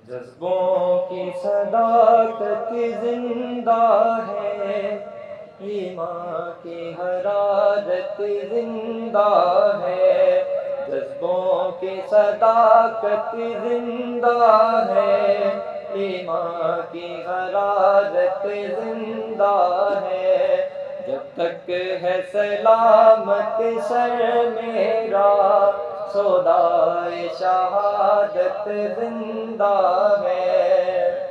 جذبوں کی صداقت زندہ ہے، ایمان کی حرارت زندہ ہے۔ جذبوں کی صداقت زندہ ہے، ایمان کی حرارت زندہ ہے۔ جب تک ہے سلامت سر میرا، سودائے شہادت زندہ ہے۔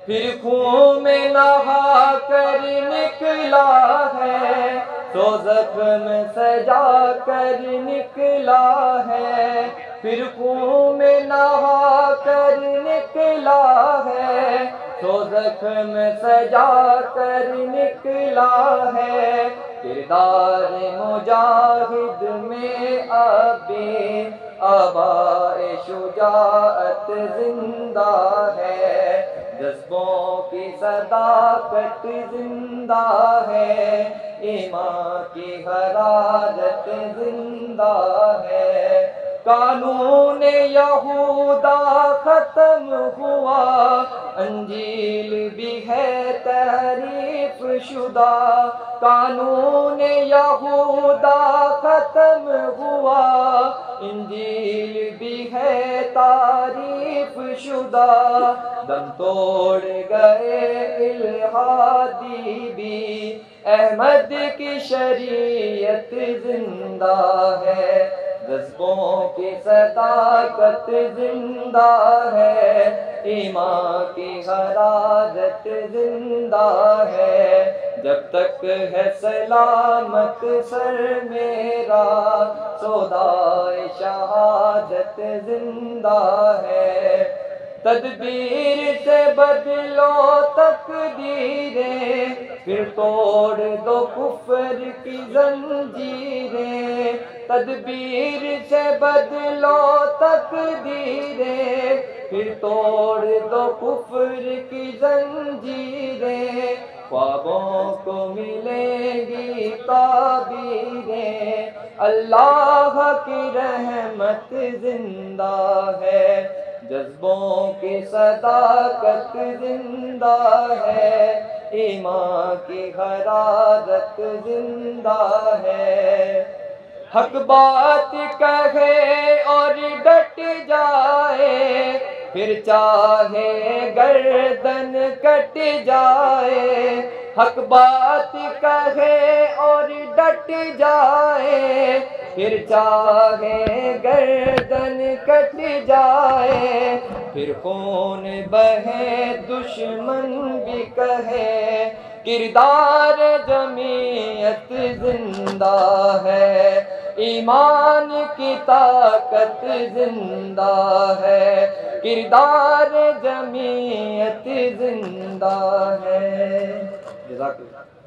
پھر خون میں نہا کر نکلا ہے، تو زخم سجا کر نکلا ہے۔ پھر خون میں نہا کر نکلا ہے، تو زخم سجا کر نکلا ہے۔ کردار مجاہد میں ابھی آبائے شجاعت زندہ ہے۔ جذبوں کی صداقت زندہ ہے، ایمان کی حرارت زندہ ہے۔ قانون یہودا ختم ہوا، انجیل بھی ہے تحریف شدہ۔ قانون یہودا ختم ہوا، انجیل بھی ہے تعریف شدہ۔ دم توڑ گئے الہادی بھی، احمد کی شریعت زندہ ہے۔ جذبوں کی صداقت زندہ ہے، ایمان کی حرارت زندہ ہے۔ جب تک ہے سلامت سر میرا، سودائے شہادت زندہ ہے۔ تدبیر سے بدلو تقدیریں، پھر توڑ دو کفر کی زنجیریں۔ تدبیر سے بدلو تقدیریں، پھر توڑ دو کفر کی زنجیریں۔ خوابوں کو ملیں گی تعبیریں، اللہ کی رحمت زندہ ہے۔ جذبوں کی صداقت زندہ ہے، ایمان کی حرارت زندہ ہے۔ حق بات کہے اور ڈٹ جائے، پھر چاہے گردن کٹ جائے۔ حق بات کہے اور ڈٹ جائے، پھر چاہے گردن کٹ جائے۔ پھر خون بہے دشمن بھی کہے، کردار جمعیت زندہ ہے۔ ایمان کی طاقت زندہ ہے، کردار جمعیت زندہ ہے۔ جزاک اللہ۔